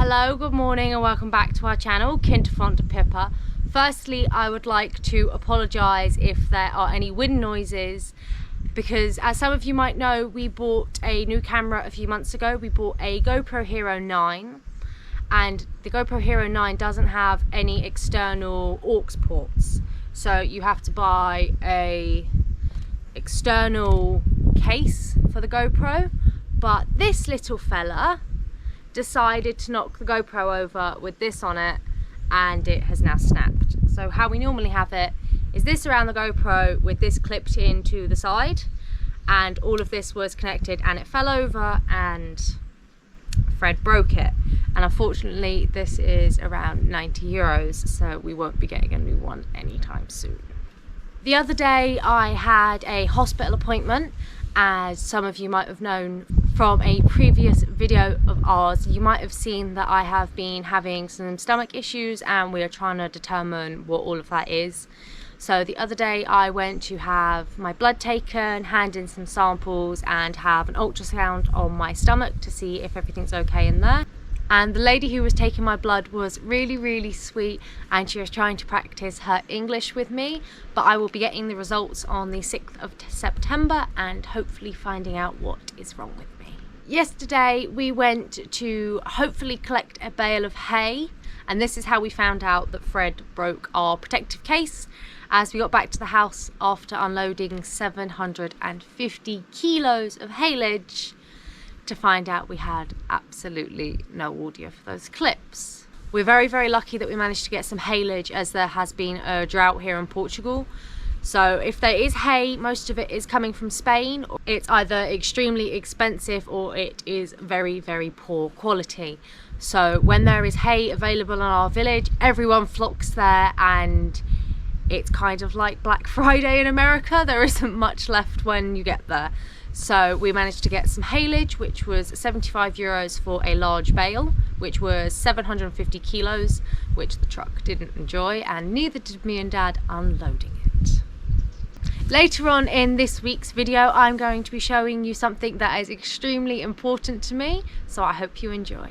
Hello, good morning and welcome back to our channel, Quinta Fonte da Pipa. Firstly, I would like to apologise if there are any wind noises because, as some of you might know, we bought a new camera a few months ago. We bought a GoPro Hero 9 and the GoPro Hero 9 doesn't have any external aux ports. So you have to buy a external case for the GoPro. But this little fella decided to knock the GoPro over with this on it and it has now snapped. So how we normally have it is this around the GoPro with this clipped into the side, and all of this was connected and it fell over and Fred broke it. And unfortunately this is around €90, so we won't be getting a new one anytime soon. The other day I had a hospital appointment. As some of you might have known from a previous video of ours, you might have seen that I have been having some stomach issues and we are trying to determine what all of that is. So the other day I went to have my blood taken, hand in some samples and have an ultrasound on my stomach to see if everything's okay in there. And the lady who was taking my blood was really sweet and she was trying to practice her English with me. But I will be getting the results on the 6th of September and hopefully finding out what is wrong with me. Yesterday we went to hopefully collect a bale of hay, and this is how we found out that Fred broke our protective case. As we got back to the house after unloading 750 kilos of haylage, to find out we had absolutely no audio for those clips. We're very lucky that we managed to get some haylage, as there has been a drought here in Portugal. So if there is hay, most of it is coming from Spain. It's either extremely expensive or it is very poor quality. So when there is hay available in our village, everyone flocks there, and it's kind of like Black Friday in America. There isn't much left when you get there. So we managed to get some haylage, which was €75 for a large bale, which was 750 kilos, which the truck didn't enjoy, and neither did me and Dad unloading it. Later on in this week's video, I'm going to be showing you something that is extremely important to me, so I hope you enjoy.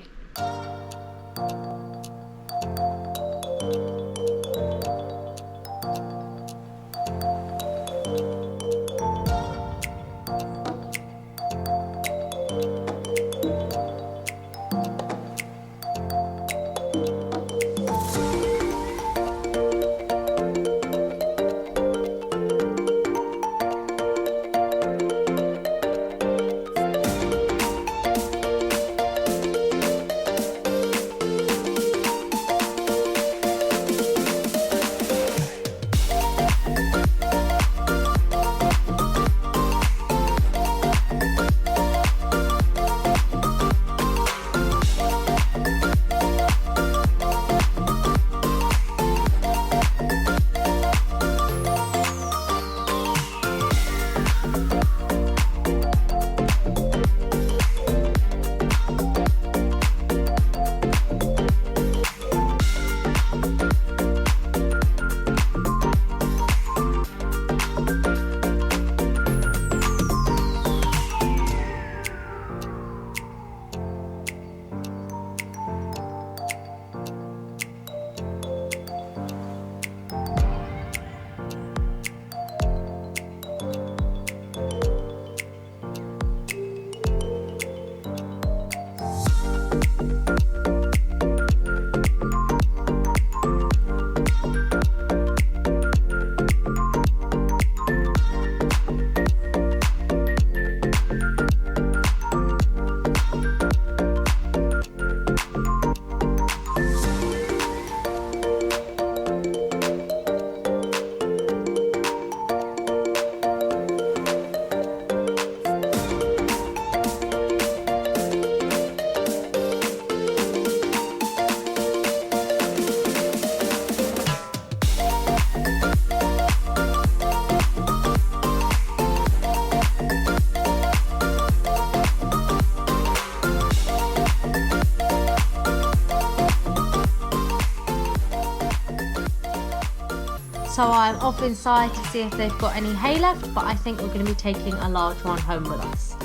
So I'm off inside to see if they've got any hay left, but I think we're going to be taking a large one home with us.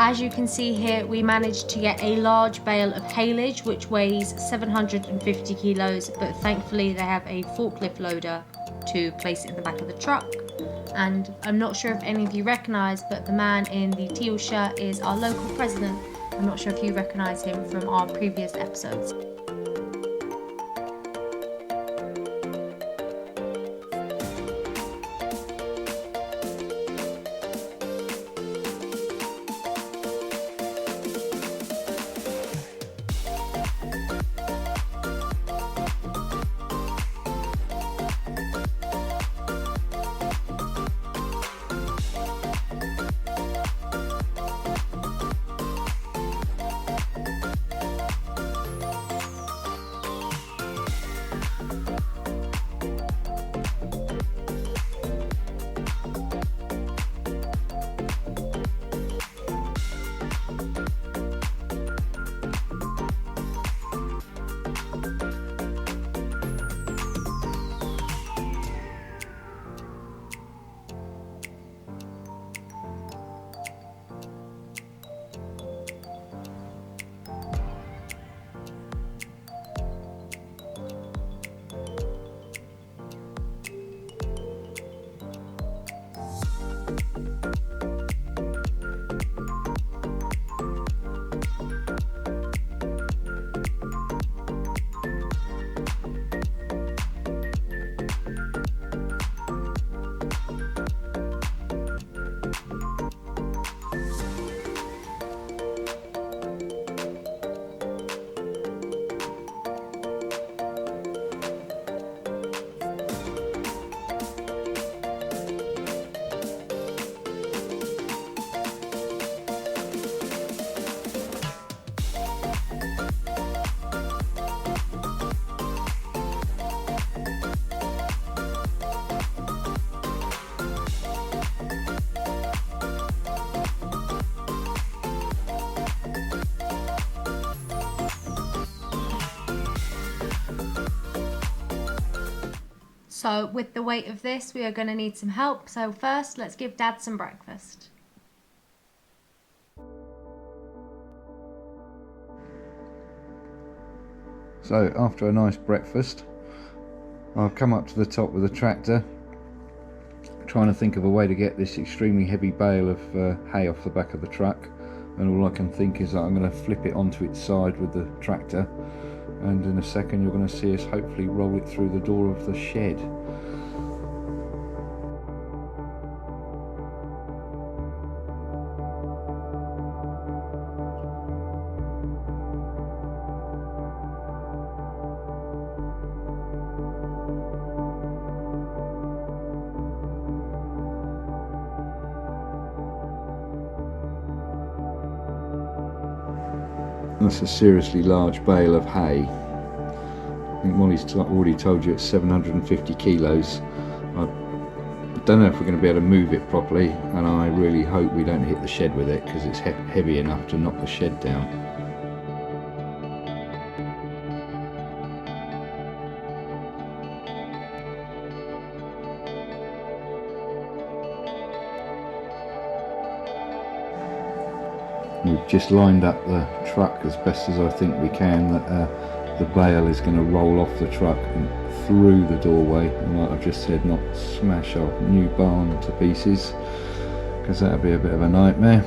As you can see here, we managed to get a large bale of haylage which weighs 750 kilos, but thankfully they have a forklift loader to place it in the back of the truck. And I'm not sure if any of you recognise, but the man in the teal shirt is our local president. I'm not sure if you recognise him from our previous episodes. So with the weight of this, we are going to need some help. So first, let's give Dad some breakfast. So after a nice breakfast, I've come up to the top with the tractor, trying to think of a way to get this extremely heavy bale of hay off the back of the truck, and all I can think is that I'm going to flip it onto its side with the tractor, and in a second you're going to see us hopefully roll it through the door of the shed. That's a seriously large bale of hay. I think Molly's already told you it's 750 kilos. I don't know if we're going to be able to move it properly, and I really hope we don't hit the shed with it, because it's heavy enough to knock the shed down. We've just lined up the truck as best as I think we can, that the bale is going to roll off the truck and through the doorway, and like I've just said, not smash our new barn to pieces, because that would be a bit of a nightmare.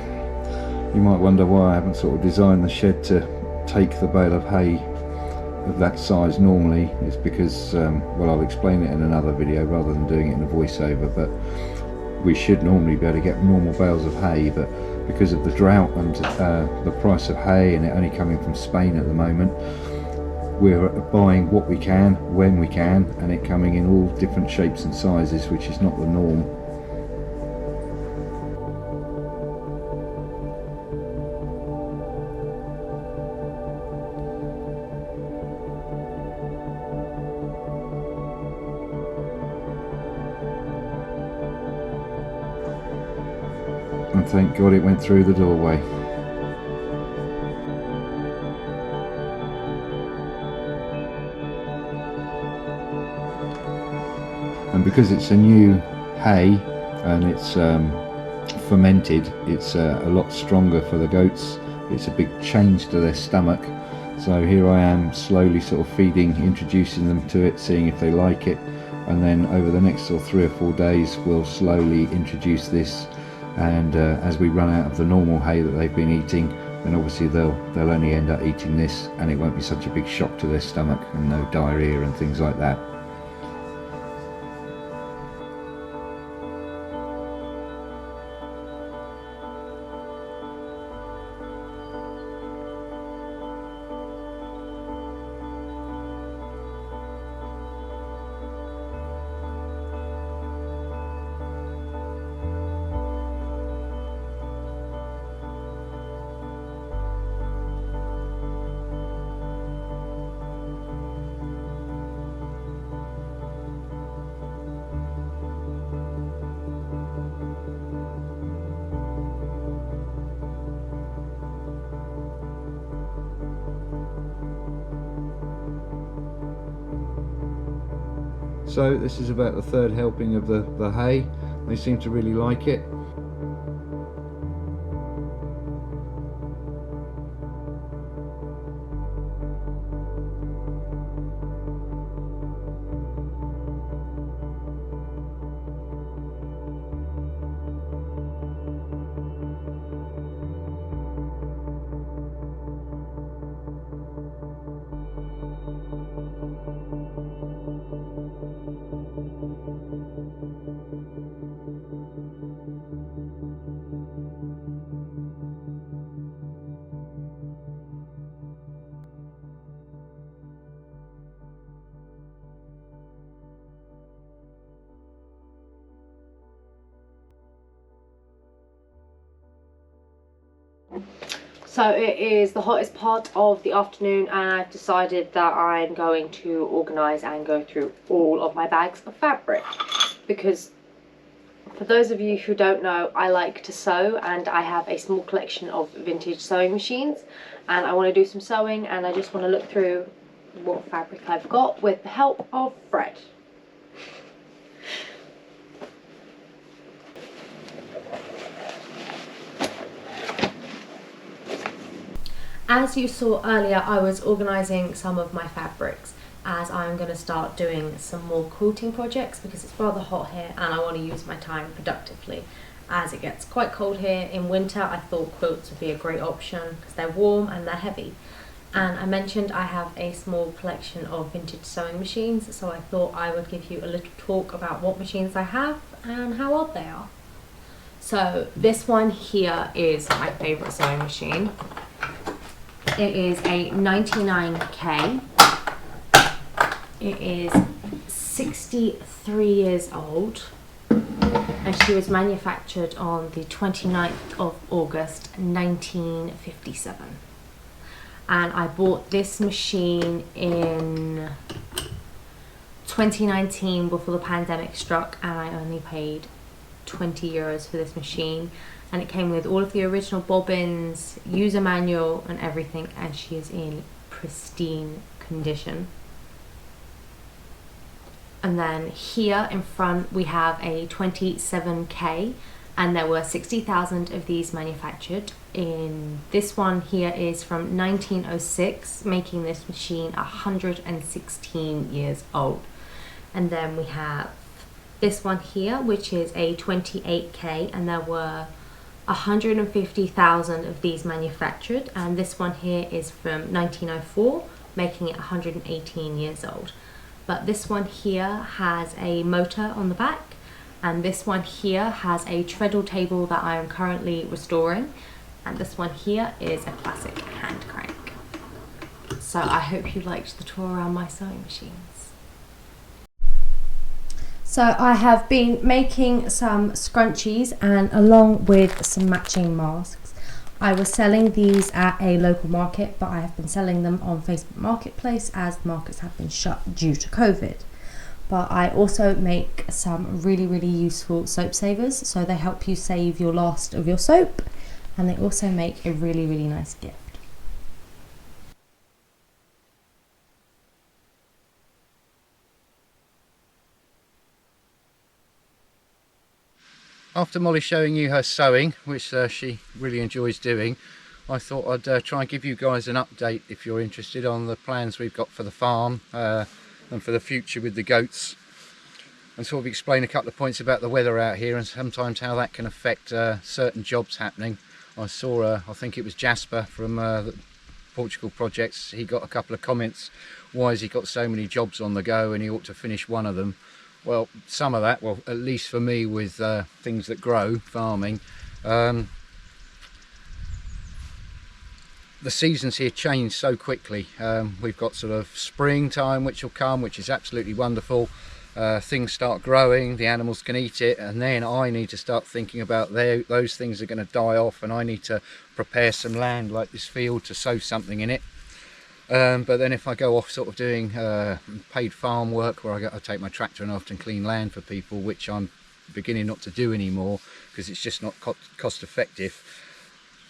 You might wonder why I haven't sort of designed the shed to take the bale of hay of that size normally. It's because, well, I'll explain it in another video rather than doing it in a voiceover, but we should normally be able to get normal bales of hay, but because of the drought and the price of hay and it only coming from Spain at the moment, we're buying what we can when we can, and it coming in all different shapes and sizes, which is not the norm. And thank God it went through the doorway. And because it's a new hay and it's fermented, it's a lot stronger for the goats. It's a big change to their stomach. So here I am slowly sort of feeding, introducing them to it, seeing if they like it, and then over the next sort of 3 or 4 days we'll slowly introduce this, and as we run out of the normal hay that they've been eating, then obviously they'll only end up eating this, and it won't be such a big shock to their stomach, and no diarrhea and things like that. So this is about the 3rd helping of the hay. They seem to really like it. So it is the hottest part of the afternoon, and I've decided that I'm going to organise and go through all of my bags of fabric, because for those of you who don't know, I like to sew, and I have a small collection of vintage sewing machines, and I want to do some sewing, and I just want to look through what fabric I've got with the help of Fred. As you saw earlier, I was organising some of my fabrics, as I'm going to start doing some more quilting projects because it's rather hot here and I want to use my time productively. As it gets quite cold here in winter, I thought quilts would be a great option because they're warm and they're heavy. And I mentioned I have a small collection of vintage sewing machines, so I thought I would give you a little talk about what machines I have and how old they are. So this one here is my favourite sewing machine. It is a 99K. It is 63 years old, and she was manufactured on the 29th of August 1957. And I bought this machine in 2019 before the pandemic struck, and I only paid 20 euros for this machine. And it came with all of the original bobbins, user manual and everything, and she is in pristine condition. And then here in front we have a 27K, and there were 60,000 of these manufactured. In this one here is from 1906, making this machine 116 years old. And then we have this one here, which is a 28K, and there were 150,000 of these manufactured, and this one here is from 1904, making it 118 years old. But this one here has a motor on the back, and this one here has a treadle table that I am currently restoring, and this one here is a classic hand crank. So I hope you liked the tour around my sewing machines. So I have been making some scrunchies, and along with some matching masks. I was selling these at a local market, but I have been selling them on Facebook Marketplace as the markets have been shut due to COVID. But I also make some really useful soap savers, so they help you save your last of your soap, and they also make a really nice gift. After Molly showing you her sewing, which she really enjoys doing, I thought I'd try and give you guys an update, if you're interested, on the plans we've got for the farm and for the future with the goats, and sort of explain a couple of points about the weather out here and sometimes how that can affect certain jobs happening. I saw, I think it was Jasper from the Portugal projects, he got a couple of comments, why has he got so many jobs on the go and he ought to finish one of them. Well, some of that, well, at least for me with things that grow, farming, the seasons here change so quickly. We've got sort of springtime which will come, which is absolutely wonderful. Things start growing, the animals can eat it, and then I need to start thinking about those things are going to die off, and I need to prepare some land like this field to sow something in it. But then if I go off sort of doing paid farm work, where I take my tractor and often clean land for people, which I'm beginning not to do anymore because it's just not cost effective,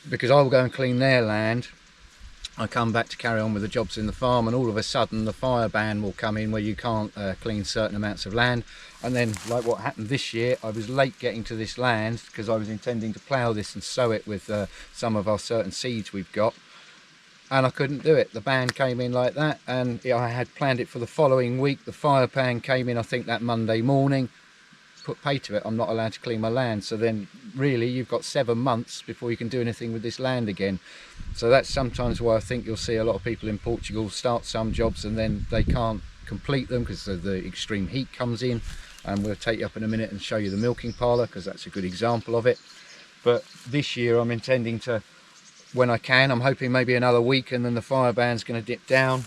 because I will go and clean their land, I come back to carry on with the jobs in the farm, and all of a sudden the fire ban will come in where you can't clean certain amounts of land. And then, like what happened this year, I was late getting to this land because I was intending to plough this and sow it with some of our certain seeds we've got, and I couldn't do it. The ban came in like that, and I had planned it for the following week. The fire ban came in, I think, that Monday morning. Put pay to it, I'm not allowed to clean my land. So then really you've got 7 months before you can do anything with this land again. So that's sometimes why I think you'll see a lot of people in Portugal start some jobs and then they can't complete them because the extreme heat comes in. And we'll take you up in a minute and show you the milking parlour, because that's a good example of it. But this year I'm intending to, when I can, I'm hoping maybe another week and then the fire ban's going to dip down.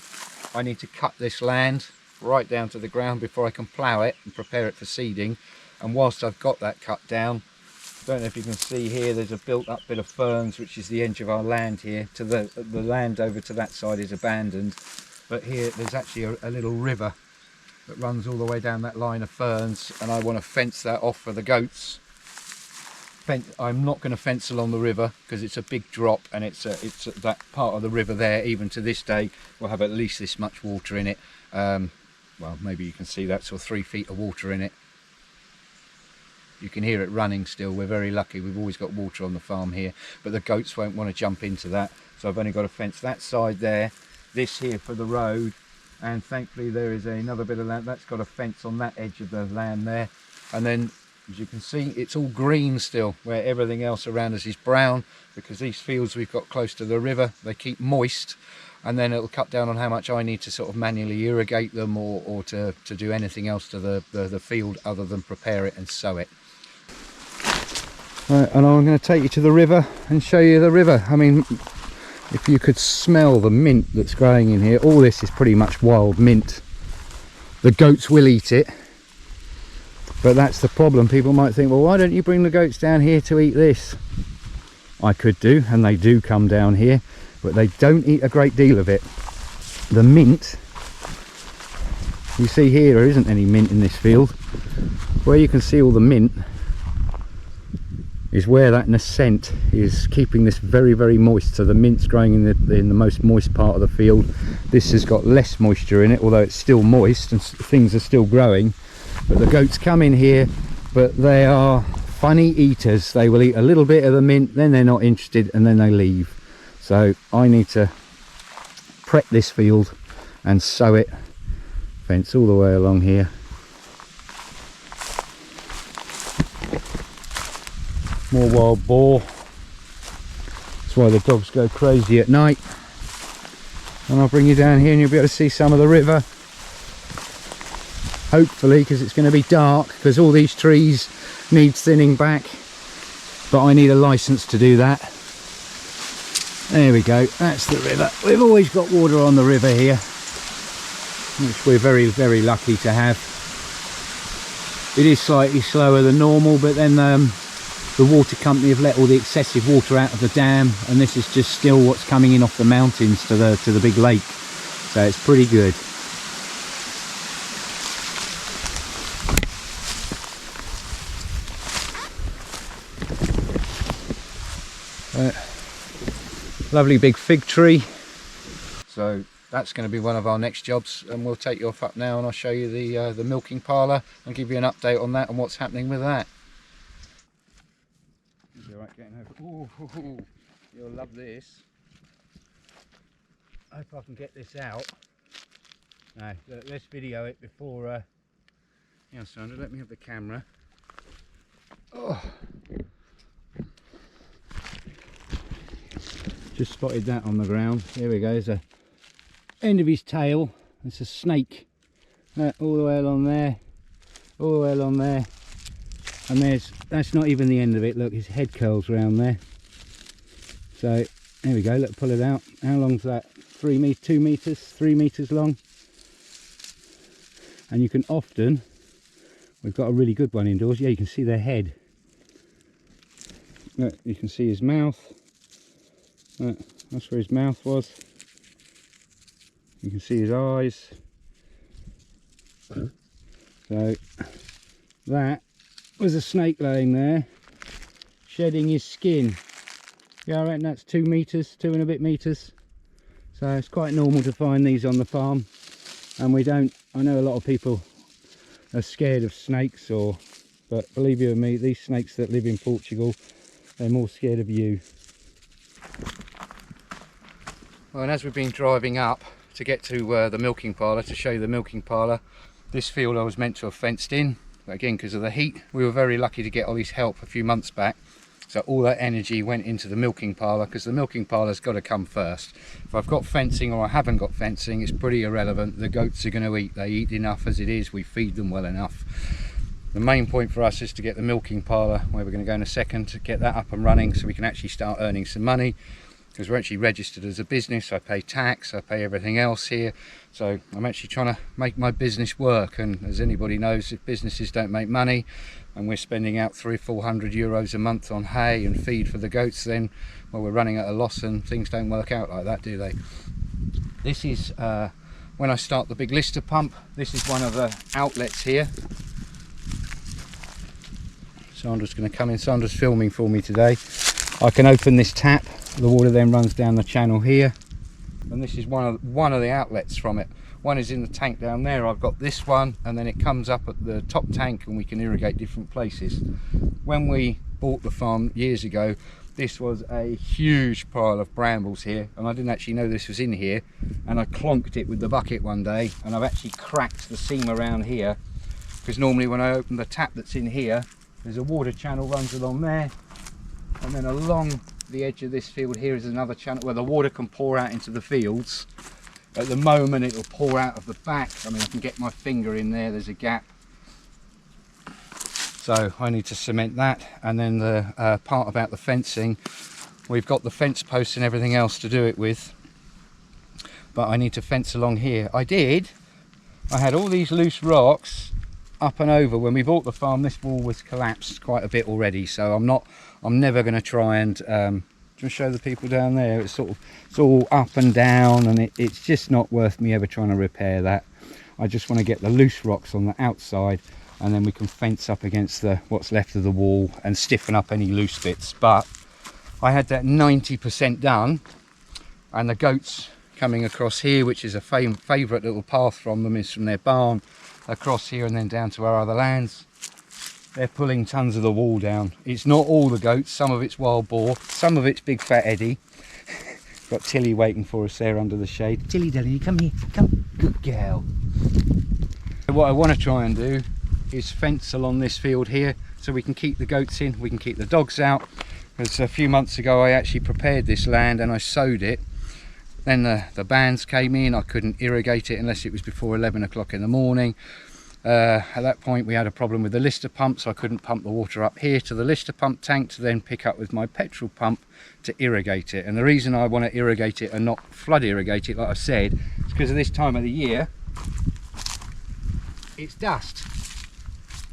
I need to cut this land right down to the ground before I can plough it and prepare it for seeding. And whilst I've got that cut down, I don't know if you can see here, there's a built up bit of ferns, which is the edge of our land here. To the land over to that side is abandoned, but here there's actually a little river that runs all the way down that line of ferns, and I want to fence that off for the goats. I'm not going to fence along the river because it's a big drop, and it's that part of the river there, even to this day, will have at least this much water in it. Well, maybe you can see that sort of 3 feet of water in it. You can hear it running still. We're very lucky, we've always got water on the farm here, but the goats won't want to jump into that, so I've only got to fence that side there, this here for the road, and thankfully there is another bit of land that's got a fence on that edge of the land there. And then, as you can see, it's all green still, where everything else around us is brown, because these fields we've got close to the river, they keep moist, and then it'll cut down on how much I need to sort of manually irrigate them or to do anything else to the field other than prepare it and sow it. Right, and I'm going to take you to the river and show you the river. I mean, if you could smell the mint that's growing in here, all this is pretty much wild mint. The goats will eat it, but that's the problem. People might think, well, why don't you bring the goats down here to eat this? I could do, and they do come down here, but they don't eat a great deal of it. The mint, you see here, there isn't any mint in this field. Where you can see all the mint is where that nascent is keeping this very, very moist. So the mint's growing in the most moist part of the field. This has got less moisture in it, although it's still moist and things are still growing. But the goats come in here, but they are funny eaters. They will eat a little bit of the mint, then they're not interested, and then they leave. So I need to prep this field and sow it, fence all the way along here. More wild boar. That's why the dogs go crazy at night. And I'll bring you down here and you'll be able to see some of the river. Hopefully, because it's going to be dark, because all these trees need thinning back. But I need a license to do that. There we go, that's the river. We've always got water on the river here, which we're very, very lucky to have. It is slightly slower than normal, but then the water company have let all the excessive water out of the dam, and this is just still what's coming in off the mountains to the big lake, so it's pretty good. Lovely big fig tree, so that's going to be one of our next jobs, and we'll take you off up now and I'll show you the milking parlour and give you an update on that and what's happening with that. alright getting over. Ooh, you'll love this. I hope I can get this out. No, let's video it before. Yeah, Sandra, let me have the camera. Oh. Just spotted that on the ground. There we go. There's the end of his tail. It's a snake. All the way along there. All the way along there. And that's not even the end of it. Look, his head curls round there. So there we go. Let's pull it out. How long's that? 2 meters, 3 meters long. And you can often, we've got a really good one indoors. Yeah, you can see their head. Look, you can see his mouth. Look, that's where his mouth was. You can see his eyes. So that was a snake laying there, shedding his skin. Yeah, I reckon that's 2 meters, 2 and a bit meters. So it's quite normal to find these on the farm. And we don't, I know a lot of people are scared of snakes, but believe you me, these snakes that live in Portugal, they're more scared of you. Well, and as we've been driving up to get to the milking parlour, to show you the milking parlour, this field I was meant to have fenced in, but again because of the heat, we were very lucky to get Ollie's help a few months back. So all that energy went into the milking parlour, because the milking parlour's got to come first. If I've got fencing or I haven't got fencing, it's pretty irrelevant. The goats are going to eat. They eat enough as it is. We feed them well enough. The main point for us is to get the milking parlour, where we're going to go in a second, to get that up and running so we can actually start earning some money. Because we're actually registered as a business. I pay tax, I pay everything else here. So I'm actually trying to make my business work. And as anybody knows, if businesses don't make money, and we're spending out 300-400 euros a month on hay and feed for the goats, then well, we're running at a loss, and things don't work out like that, do they? This is when I start the big lister pump. This is one of the outlets here. Sandra's going to come in. Sandra's filming for me today. I can open this tap, the water then runs down the channel here, and this is one of the outlets from it. One is in the tank down there. I've got this one, and then it comes up at the top tank and we can irrigate different places. When we bought the farm years ago, this was a huge pile of brambles here, and I didn't actually know this was in here, and I clonked it with the bucket one day, and I've actually cracked the seam around here, because normally when I open the tap that's in here, there's a water channel runs along there, and then along the edge of this field here is another channel where the water can pour out into the fields. At the moment it'll pour out of the back. I mean, I can get my finger in there, there's a gap. So I need to cement that. And then the part about the fencing, we've got the fence posts and everything else to do it with, but I need to fence along here. I had all these loose rocks up and over. When we bought the farm, this wall was collapsed quite a bit already, so I'm never going to try and just show the people down there. It's all up and down, and it's just not worth me ever trying to repair that. I just want to get the loose rocks on the outside, and then we can fence up against what's left of the wall and stiffen up any loose bits. But I had that 90% done, and the goats coming across here, which is a favourite little path from them, is from their barn across here and then down to our other lands. They're pulling tons of the wall down. It's not all the goats, some of it's wild boar, some of it's big fat Eddie. Got Tilly waiting for us there under the shade. Tilly, darling, you come here, come, good girl. What I want to try and do is fence along this field here so we can keep the goats in, we can keep the dogs out. Because a few months ago I actually prepared this land and I sowed it. Then the bands came in, I couldn't irrigate it unless it was before 11 o'clock in the morning. At that point we had a problem with the lister pump, so I couldn't pump the water up here to the lister pump tank to then pick up with my petrol pump to irrigate it. And the reason I want to irrigate it and not flood irrigate it, like I said, is because of this time of the year, it's dust.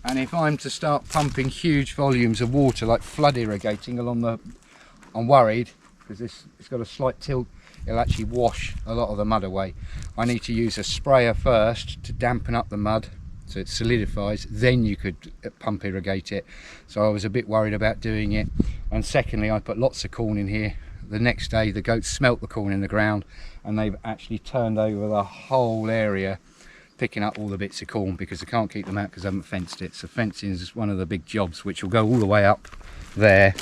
And if I'm to start pumping huge volumes of water, like flood irrigating along I'm worried, because it's got a slight tilt, it'll actually wash a lot of the mud away. I need to use a sprayer first to dampen up the mud so it solidifies, then you could pump irrigate it. So I was a bit worried about doing it. And secondly, I put lots of corn in here. The next day the goats smelt the corn in the ground, and they've actually turned over the whole area picking up all the bits of corn, because I can't keep them out because I haven't fenced it. So fencing is one of the big jobs, which will go all the way up there.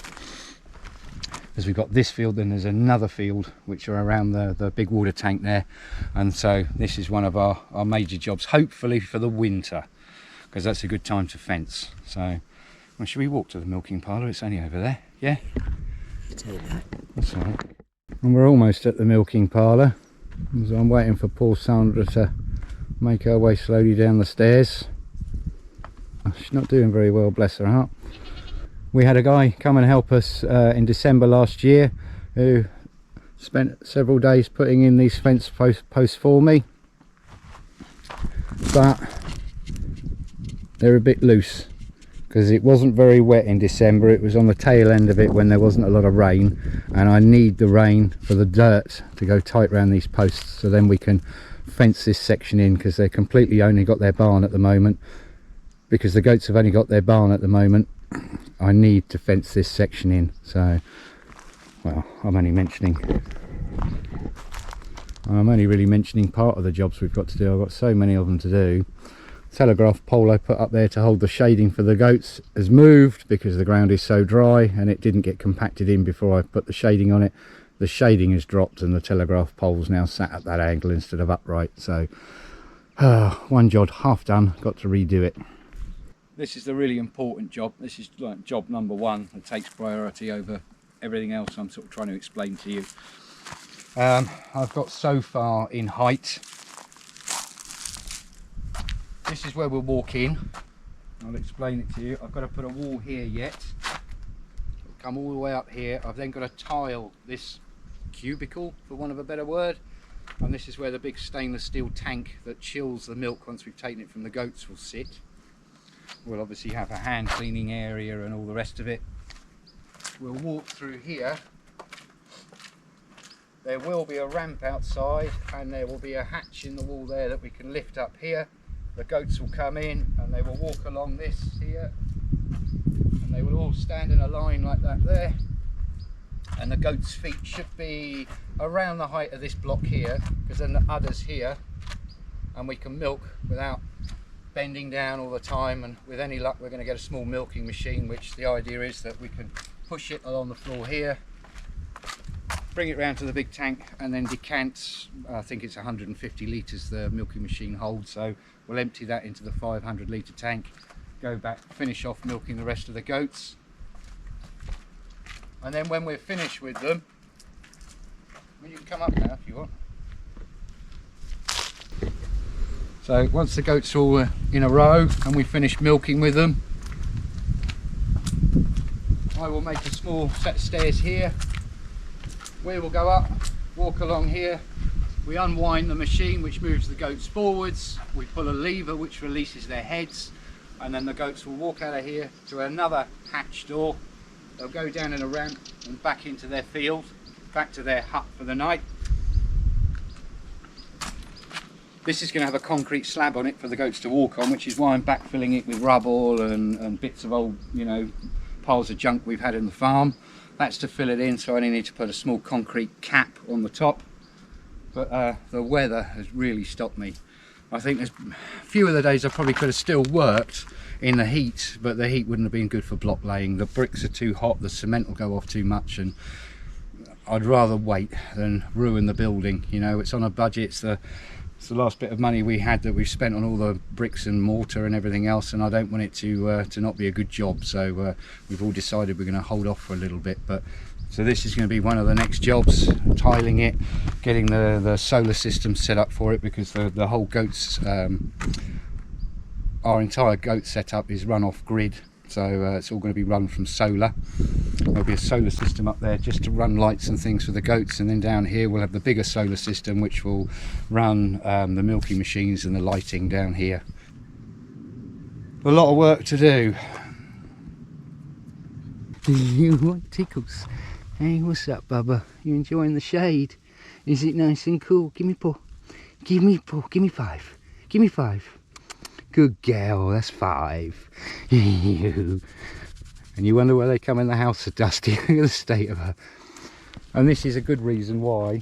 as we've got this field, then there's another field which are around the big water tank there, and so this is one of our major jobs, hopefully for the winter, because that's a good time to fence. So, well, should we walk to the milking parlour? It's only over there. Yeah, that's all right. And we're almost at the milking parlour, so I'm waiting for poor Sandra to make her way slowly down the stairs. She's not doing very well, bless her heart. We had a guy come and help us in December last year, who spent several days putting in these fence posts for me, but they're a bit loose because it wasn't very wet in December. It was on the tail end of it when there wasn't a lot of rain, and I need the rain for the dirt to go tight around these posts, so then we can fence this section in, because they're completely only got their barn at the moment. Because the goats have only got their barn at the moment, I need to fence this section in. So, well, I'm only really mentioning part of the jobs we've got to do. I've got so many of them to do. Telegraph pole I put up there to hold the shading for the goats has moved because the ground is so dry, and it didn't get compacted in before I put the shading on it. The shading has dropped and the telegraph pole's now sat at that angle instead of upright. So one job half done, got to redo it. This is the really important job. This is like job number one that takes priority over everything else I'm sort of trying to explain to you. I've got so far in height. This is where we'll walk in. I'll explain it to you. I've got to put a wall here yet. It'll come all the way up here. I've then got to tile this cubicle, for want of a better word. And this is where the big stainless steel tank that chills the milk once we've taken it from the goats will sit. We'll obviously have a hand cleaning area and all the rest of it. We'll walk through here. There will be a ramp outside, and there will be a hatch in the wall there that we can lift up here. The goats will come in and they will walk along this here, and they will all stand in a line like that there, and the goats' feet should be around the height of this block here, because then the udder's here and we can milk without bending down all the time. And with any luck we're going to get a small milking machine, which the idea is that we can push it along the floor here, bring it round to the big tank, and then decant. I think it's 150 litres the milking machine holds, so we'll empty that into the 500 litre tank, go back, finish off milking the rest of the goats, and then when we're finished with them, well, you can come up now if you want. So once the goats are all in a row and we finish milking with them, I will make a small set of stairs here. We will go up, walk along here, we unwind the machine which moves the goats forwards, we pull a lever which releases their heads, and then the goats will walk out of here to another hatch door. They'll go down in a ramp and back into their field, back to their hut for the night. This is going to have a concrete slab on it for the goats to walk on, which is why I'm backfilling it with rubble and bits of old, you know, piles of junk we've had in the farm. That's to fill it in, so I only need to put a small concrete cap on the top. But the weather has really stopped me. I think there's a few of the days I probably could have still worked in the heat, but the heat wouldn't have been good for block laying. The bricks are too hot, the cement will go off too much, and I'd rather wait than ruin the building. You know, it's on a budget. It's the last bit of money we had that we've spent on all the bricks and mortar and everything else, and I don't want it to not be a good job. So we've all decided we're going to hold off for a little bit. But so this is going to be one of the next jobs, tiling it, getting the solar system set up for it, because the whole goats, our entire goat setup is run off grid. So it's all going to be run from solar. There'll be a solar system up there just to run lights and things for the goats, and then down here we'll have the bigger solar system which will run the milking machines and the lighting down here. A lot of work to do. You want tickles? Hey, what's up, Bubba? You enjoying the shade? Is it nice and cool? Give me paw. Give me paw. Give me 5. Give me 5. Good girl, that's 5. And you wonder why they come in the house so dusty. Look at the state of her. And this is a good reason why,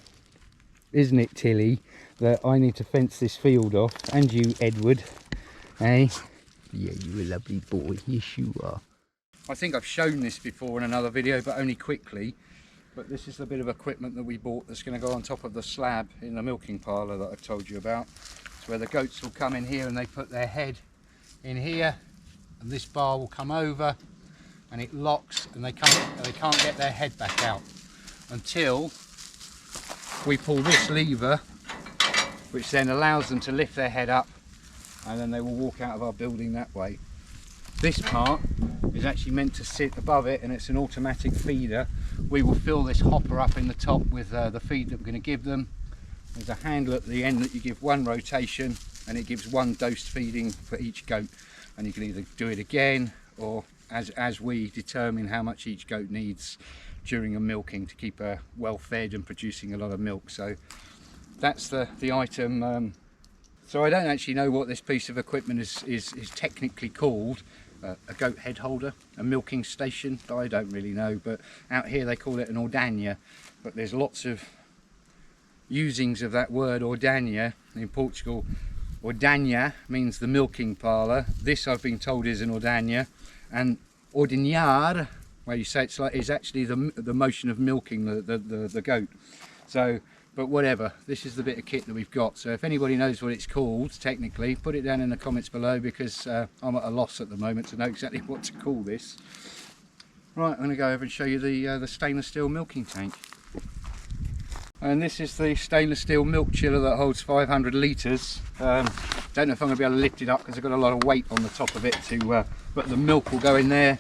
isn't it, Tilly, that I need to fence this field off. And you, Edward. Hey? Yeah, you're a lovely boy. Yes, you are. I think I've shown this before in another video, but only quickly. But this is the bit of equipment that we bought that's going to go on top of the slab in the milking parlour that I've told you about. It's where the goats will come in here and they put their head in here, and this bar will come over and it locks, and they can't get their head back out until we pull this lever, which then allows them to lift their head up, and then they will walk out of our building that way. This part is actually meant to sit above it, and it's an automatic feeder. We will fill this hopper up in the top with the feed that we're going to give them. There's a handle at the end that you give one rotation, and it gives one dose feeding for each goat, and you can either do it again, or as we determine how much each goat needs during a milking to keep her well fed and producing a lot of milk. So that's the item. So I don't actually know what this piece of equipment is technically called. A goat head holder, a milking station, I don't really know, but out here they call it an ordagna, but there's lots of usings of that word ordagna in Portugal. Ordagna means the milking parlour. This, I've been told, is an ordagna, and ordeñar, where you say it's like, is actually the motion of milking the goat. So, but whatever, this is the bit of kit that we've got. So if anybody knows what it's called technically, put it down in the comments below, because I'm at a loss at the moment to know exactly what to call this. Right, I'm going to go over and show you the stainless steel milking tank. And this is the stainless steel milk chiller that holds 500 litres. Don't know if I'm going to be able to lift it up because I've got a lot of weight on the top of it, but the milk will go in there,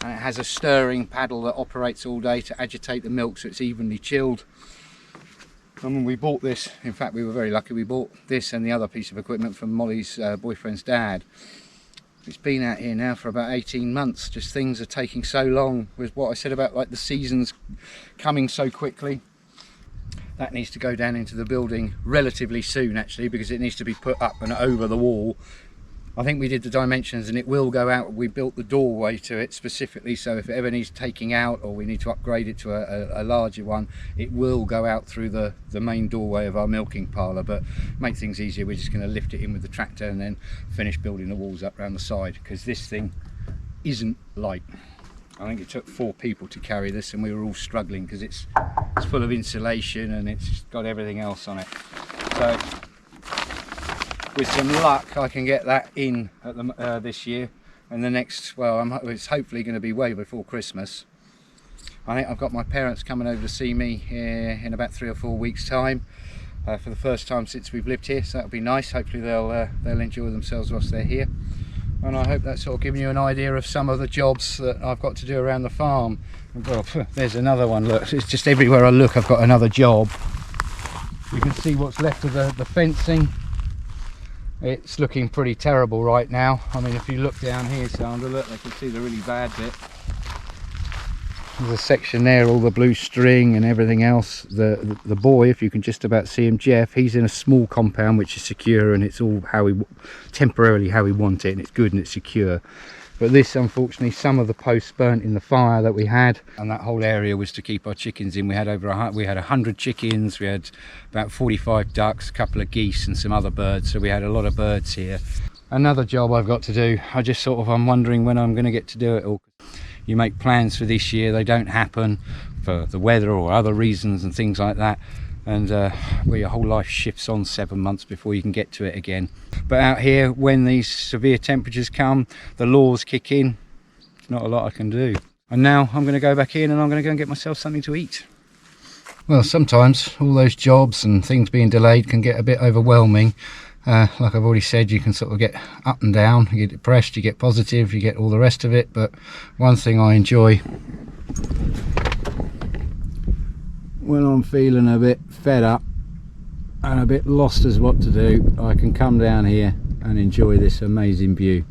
and it has a stirring paddle that operates all day to agitate the milk so it's evenly chilled. And when we bought this, in fact we were very lucky, we bought this and the other piece of equipment from Molly's boyfriend's dad. It's been out here now for about 18 months, just things are taking so long, with what I said about like the seasons coming so quickly. That needs to go down into the building relatively soon actually, because it needs to be put up and over the wall. I think we did the dimensions and it will go out. We built the doorway to it specifically, so if it ever needs taking out or we need to upgrade it to a larger one, it will go out through the main doorway of our milking parlour. But make things easier, we're just going to lift it in with the tractor and then finish building the walls up around the side, because this thing isn't light. I think it took 4 people to carry this, and we were all struggling because it's full of insulation and it's got everything else on it. So with some luck I can get that in at this year, and the next, well, it's hopefully going to be way before Christmas. I think I've got my parents coming over to see me in about 3 or 4 weeks time, for the first time since we've lived here, so that'll be nice. Hopefully they'll enjoy themselves whilst they're here, and I hope that's sort of giving you an idea of some of the jobs that I've got to do around the farm. Well, there's another one, look, it's just everywhere I look I've got another job. You can see what's left of the fencing. It's looking pretty terrible right now. I mean, if you look down here, Sandra, look, they can see the really bad bit. There's a section there, all the blue string and everything else. The boy, if you can just about see him, Jeff, he's in a small compound which is secure, and it's all temporarily how we want it, and it's good and it's secure. But this, unfortunately, some of the posts burnt in the fire that we had, and that whole area was to keep our chickens in. We had 100 chickens, we had about 45 ducks, a couple of geese and some other birds, so we had a lot of birds here. Another job I've got to do, I'm wondering when I'm going to get to do it all. You make plans for this year, they don't happen for the weather or other reasons and things like that, and well, your whole life shifts on 7 months before you can get to it again. But out here, when these severe temperatures come, the laws kick in. There's not a lot I can do. And now I'm going to go back in and I'm going to go and get myself something to eat. Well, sometimes all those jobs and things being delayed can get a bit overwhelming. Like I've already said, you can sort of get up and down, you get depressed, you get positive, you get all the rest of it. But one thing I enjoy, when I'm feeling a bit fed up and a bit lost as what to do, I can come down here and enjoy this amazing view.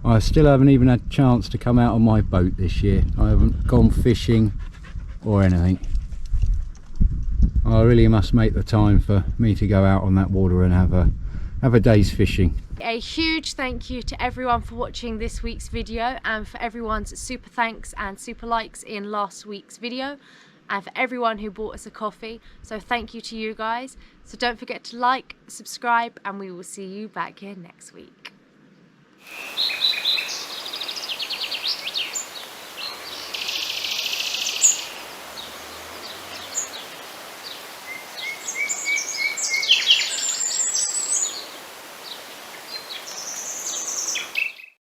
I still haven't even had a chance to come out on my boat this year. I haven't gone fishing or anything. I really must make the time for me to go out on that water and have a day's fishing. A huge thank you to everyone for watching this week's video, and for everyone's super thanks and super likes in last week's video, and for everyone who bought us a coffee. So thank you to you guys. So don't forget to like, subscribe, and we will see you back here next week.